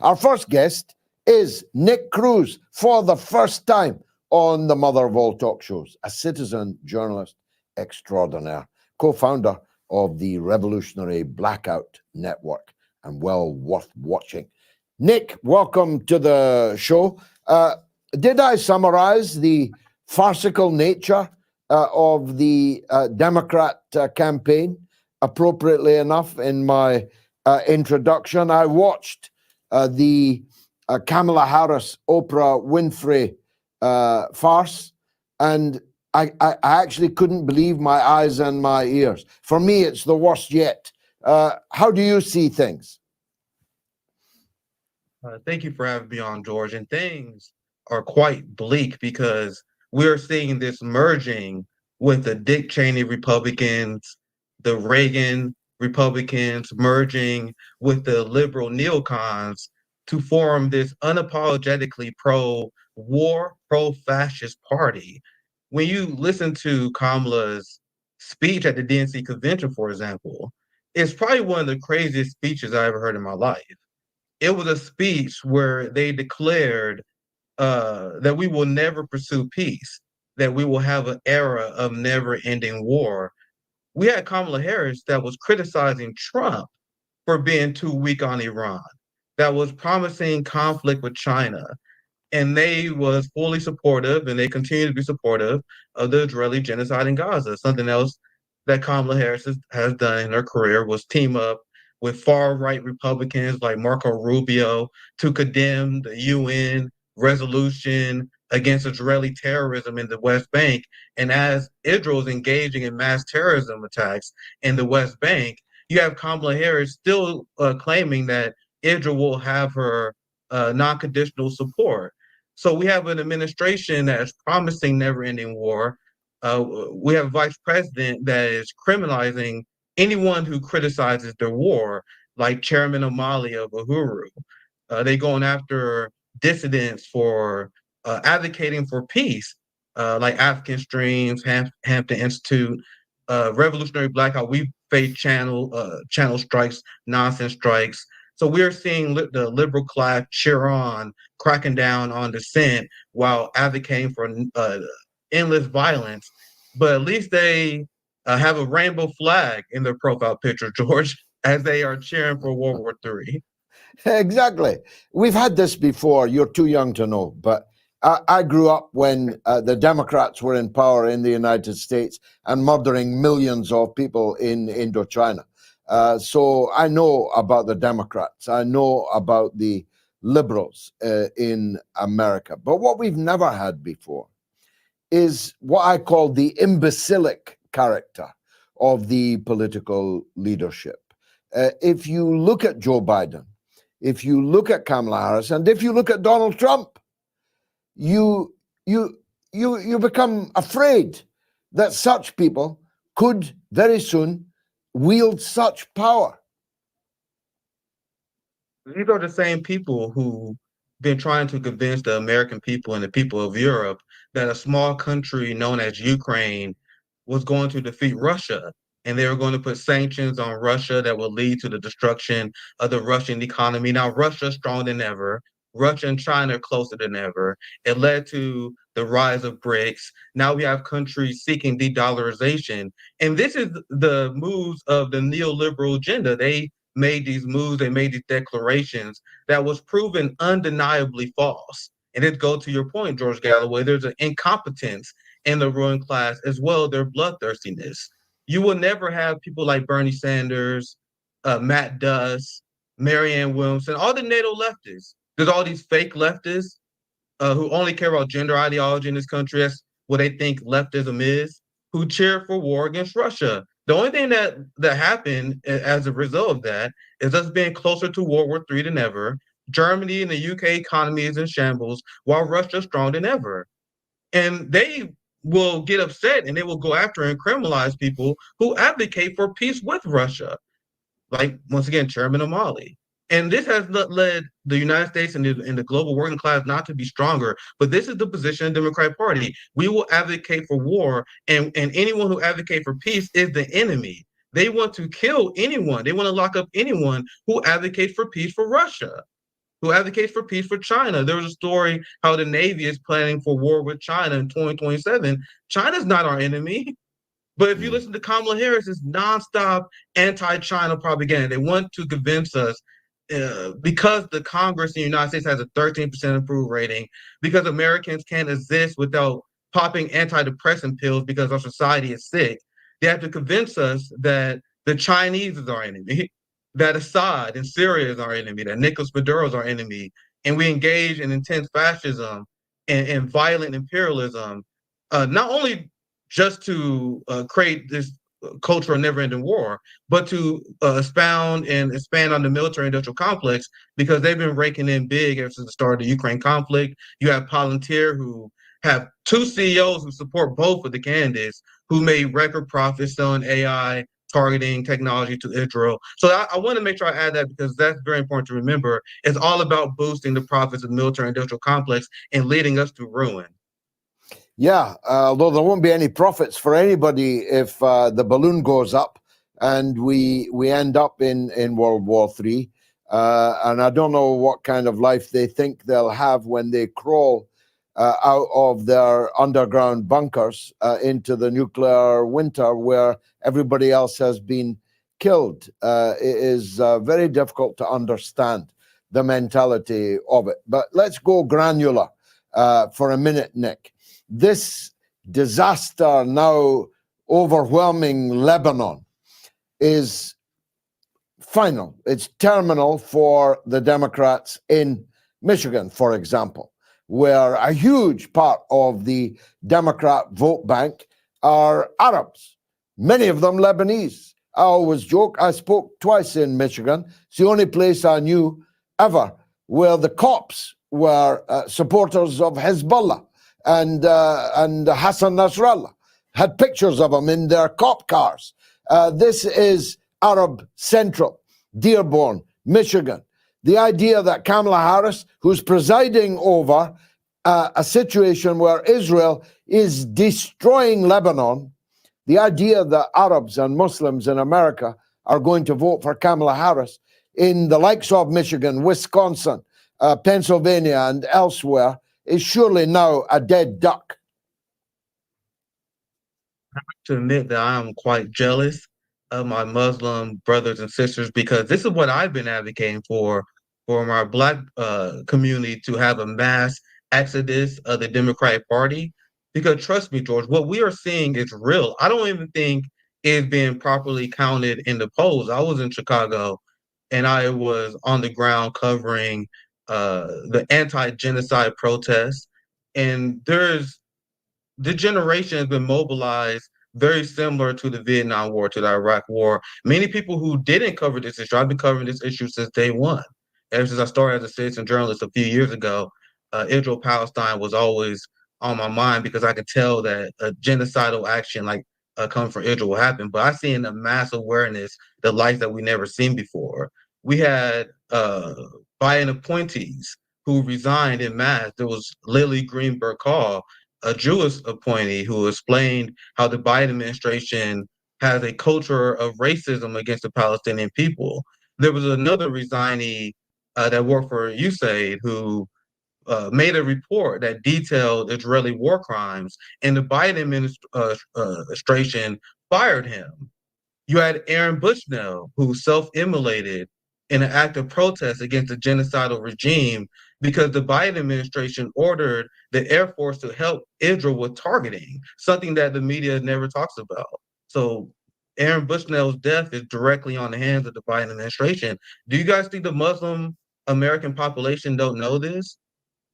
Our first guest is Nick Cruz, for the first time on the mother of all talk shows, a citizen journalist extraordinaire, co-founder of the revolutionary Blackout Network, and well worth watching. Nick, welcome to the show. Did I summarize the farcical nature of the Democrat campaign appropriately enough in my introduction? I watched the Kamala Harris, Oprah Winfrey farce, and I actually couldn't believe my eyes and my ears. For me, it's the worst yet. How do you see things? Thank you for having me on, George. And things are quite bleak because we're seeing this merging with the Dick Cheney Republicans, the Reagan Republicans merging with the liberal neocons to form this unapologetically pro-war, pro-fascist party. When you listen to Kamala's speech at the DNC convention, for example, it's probably one of the craziest speeches I ever heard in my life. It was a speech where they declared that we will never pursue peace, that we will have an era of never-ending war. We had Kamala Harris that was criticizing Trump for being too weak on Iran, that was promising conflict with China, and they was fully supportive, and they continue to be supportive of the Israeli genocide in Gaza. Something else that Kamala Harris has done in her career was team up with far-right Republicans like Marco Rubio to condemn the UN resolution against Israeli terrorism in the West Bank. And as Israel is engaging in mass terrorism attacks in the West Bank, you have Kamala Harris still claiming that Israel will have her non-conditional support. So we have an administration that is promising never-ending war. We have a vice president that is criminalizing anyone who criticizes their war, like Chairman O'Malley of Uhuru. They going after dissidents for advocating for peace, like African Streams, Hampton Institute, Revolutionary Blackout. We face channel strikes, nonsense strikes. So we're seeing the liberal class cheer on, cracking down on dissent while advocating for endless violence. But at least they have a rainbow flag in their profile picture, George, as they are cheering for World War III. Exactly. We've had this before. You're too young to know, but I grew up when the Democrats were in power in the United States and murdering millions of people in Indochina. So I know about the Democrats. I know about the liberals in America. But what we've never had before is what I call the imbecilic character of the political leadership. If you look at Joe Biden, if you look at Kamala Harris, and if you look at Donald Trump, you become afraid that such people could very soon wield such power. These are the same people who've been trying to convince the American people and the people of Europe that a small country known as Ukraine was going to defeat Russia. And they were going to put sanctions on Russia that would lead to the destruction of the Russian economy. Now, Russia's stronger than ever. Russia and China are closer than ever. It led to the rise of BRICS. Now we have countries seeking de-dollarization. And this is the moves of the neoliberal agenda. They made these moves, they made these declarations that was proven undeniably false. And it goes to your point, George Galloway, there's an incompetence in the ruling class as well, their bloodthirstiness. You will never have people like Bernie Sanders, Matt Duss, Marianne Williamson, all the NATO leftists. There's all these fake leftists who only care about gender ideology in this country. That's what they think leftism is, who cheer for war against Russia. The only thing that happened as a result of that is us being closer to World War III than ever. Germany and the UK economy is in shambles, while Russia's stronger than ever. And they will get upset and they will go after and criminalize people who advocate for peace with Russia, like, once again, Chairman O'Malley. And this has led the United States and the global working class not to be stronger. But this is the position of the Democratic Party. We will advocate for war, and anyone who advocates for peace is the enemy. They want to kill anyone. They want to lock up anyone who advocates for peace for Russia, who advocates for peace for China. There was a story how the Navy is planning for war with China in 2027. China's not our enemy. But if you Mm. listen to Kamala Harris, it's nonstop anti-China propaganda. They want to convince us because the Congress in the United States has a 13% approval rating, because Americans can't exist without popping antidepressant pills because our society is sick. They have to convince us that the Chinese is our enemy, that Assad in Syria is our enemy, that Nicolas Maduro is our enemy, and we engage in intense fascism and violent imperialism, not only just to create this culture of never-ending war, but to expound and expand on the military-industrial complex, because they've been raking in big ever since the start of the Ukraine conflict. You have Palantir, who have two CEOs who support both of the candidates, who made record profits selling AI targeting technology to Israel. So I want to make sure I add that, because that's very important to remember. It's all about boosting the profits of the military-industrial complex and leading us to ruin. Yeah, although there won't be any profits for anybody if the balloon goes up and we end up in World War III. And I don't know what kind of life they think they'll have when they crawl out of their underground bunkers into the nuclear winter where everybody else has been killed. It is very difficult to understand the mentality of it. But let's go granular for a minute, Nick. This disaster now overwhelming Lebanon is final. It's terminal for the Democrats in Michigan, for example, where a huge part of the Democrat vote bank are Arabs, many of them Lebanese. I always joke, I spoke twice in Michigan. It's the only place I knew ever where the cops were supporters of Hezbollah and Hassan Nasrallah, had pictures of them in their cop cars. This is Arab Central, Dearborn, Michigan. The idea that Kamala Harris, who's presiding over a situation where Israel is destroying Lebanon, the idea that Arabs and Muslims in America are going to vote for Kamala Harris in the likes of Michigan, Wisconsin, Pennsylvania, and elsewhere is surely now a dead duck. To admit that I am quite jealous of my Muslim brothers and sisters, because this is what I've been advocating for my Black community to have a mass exodus of the Democratic Party. Because trust me, George, what we are seeing is real. I don't even think it's being properly counted in the polls. I was in Chicago and I was on the ground covering the anti-genocide protests, and the generation has been mobilized very similar to the Vietnam War, to the Iraq War. Many people who didn't cover this issue, I've been covering this issue since day one. Ever since I started as a citizen journalist a few years ago, Israel-Palestine was always on my mind, because I could tell that a genocidal action like coming from Israel will happen. But I seen a mass awareness, the lights that we never seen before. We had Biden appointees who resigned in mass. There was Lily Greenberg Hall, a Jewish appointee, who explained how the Biden administration has a culture of racism against the Palestinian people. There was another resignee that worked for USAID who made a report that detailed Israeli war crimes, and the Biden administration fired him. You had Aaron Bushnell, who self-immolated in an act of protest against the genocidal regime, because the Biden administration ordered the Air Force to help Israel with targeting, something that the media never talks about. So Aaron Bushnell's death is directly on the hands of the Biden administration. Do you guys think the Muslim American population don't know this?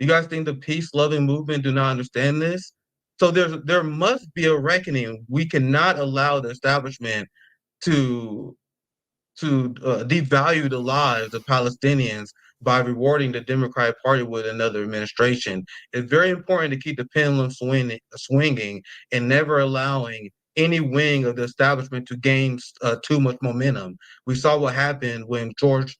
You guys think the peace-loving movement do not understand this? So there must be a reckoning. We cannot allow the establishment to devalue the lives of Palestinians by rewarding the Democratic Party with another administration. It's very important to keep the pendulum swinging and never allowing any wing of the establishment to gain too much momentum. We saw what happened when George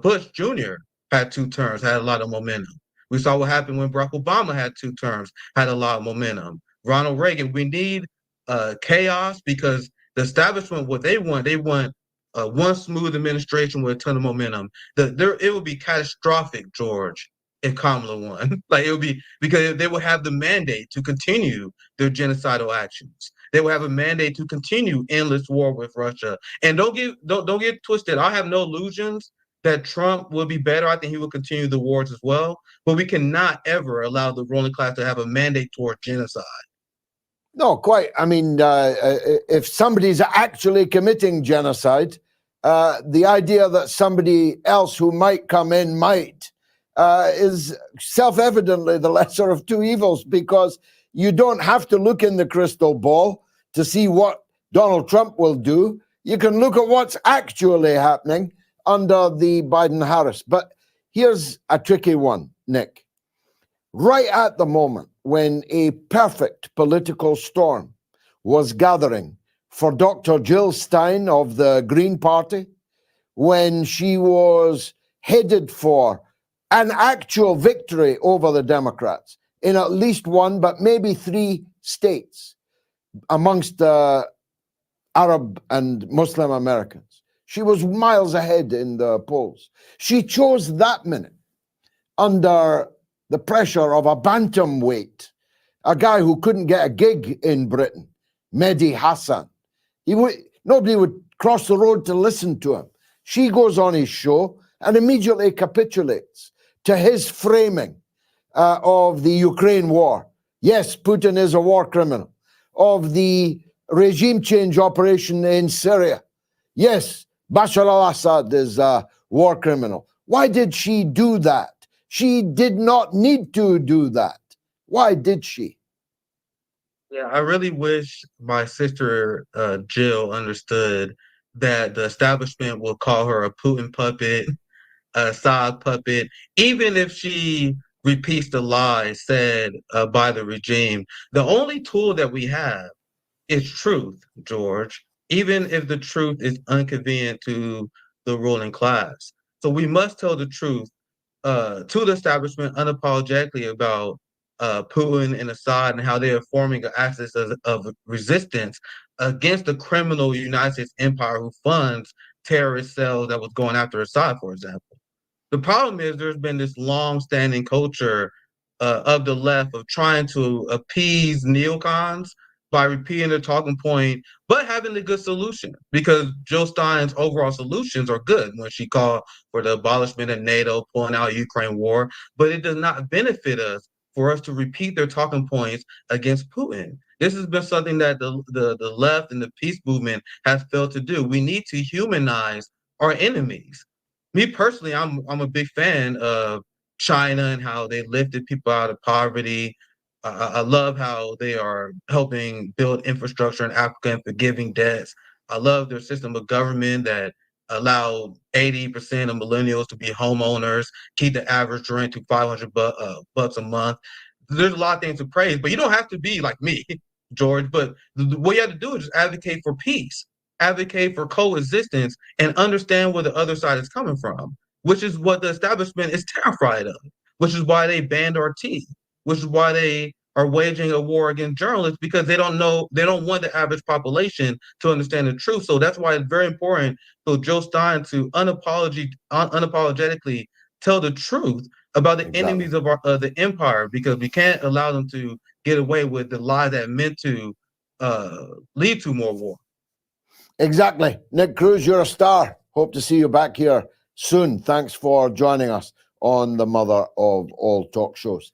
Bush Jr. had 2 terms, had a lot of momentum. We saw what happened when Barack Obama had 2 terms, had a lot of momentum. Ronald Reagan, we need chaos, because the establishment, what they want one smooth administration with a ton of momentum. It would be catastrophic, George, if Kamala won. Like it would be because they would have the mandate to continue their genocidal actions. They will have a mandate to continue endless war with Russia. And don't get twisted. I have no illusions that Trump will be better. I think he will continue the wars as well. But we cannot ever allow the ruling class to have a mandate toward genocide. No, quite. I mean, if somebody's actually committing genocide, the idea that somebody else who might come in might is self-evidently the lesser of two evils, because you don't have to look in the crystal ball to see what Donald Trump will do. You can look at what's actually happening under the Biden-Harris. But here's a tricky one, Nick. Right at the moment when a perfect political storm was gathering for Dr. Jill Stein of the Green Party, when she was headed for an actual victory over the Democrats in at least one, but maybe 3 states amongst Arab and Muslim Americans. She was miles ahead in the polls. She chose that minute under the pressure of a bantamweight, a guy who couldn't get a gig in Britain, Mehdi Hassan. Nobody would cross the road to listen to him. She goes on his show and immediately capitulates to his framing of the Ukraine war. Yes, Putin is a war criminal. Of the regime change operation in Syria. Yes, Bashar al-Assad is a war criminal. Why did she do that? She did not need to do that. Why did she? Yeah, I really wish my sister Jill understood that the establishment will call her a Putin puppet, a Assad puppet, even if she repeats the lies said by the regime. The only tool that we have is truth, George, even if the truth is inconvenient to the ruling class. So we must tell the truth to the establishment unapologetically about Putin and Assad and how they are forming an axis of resistance against the criminal United States empire who funds terrorist cells that was going after Assad, for example. The problem is there's been this long-standing culture of the left of trying to appease neocons by repeating their talking point, but having a good solution. Because Jill Stein's overall solutions are good when she called for the abolishment of NATO, pulling out Ukraine war, but it does not benefit us for us to repeat their talking points against Putin. This has been something that the left and the peace movement has failed to do. We need to humanize our enemies. Me personally, I'm a big fan of China and how they lifted people out of poverty. I love how they are helping build infrastructure in Africa and forgiving debts. I love their system of government that allow 80% of millennials to be homeowners, keep the average rent to 500 bucks a month. There's a lot of things to praise, but you don't have to be like me, George. But what you have to do is just advocate for peace, advocate for coexistence, and understand where the other side is coming from, which is what the establishment is terrified of, which is why they banned RT, which is why they are waging a war against journalists, because they don't want the average population to understand the truth. So that's why it's very important for Joe Stein to unapologetically tell the truth about the enemies of the empire, because we can't allow them to get away with the lie that meant to lead to more war. Exactly. Nick Cruz, you're a star. Hope to see you back here soon. Thanks for joining us on the mother of all talk shows.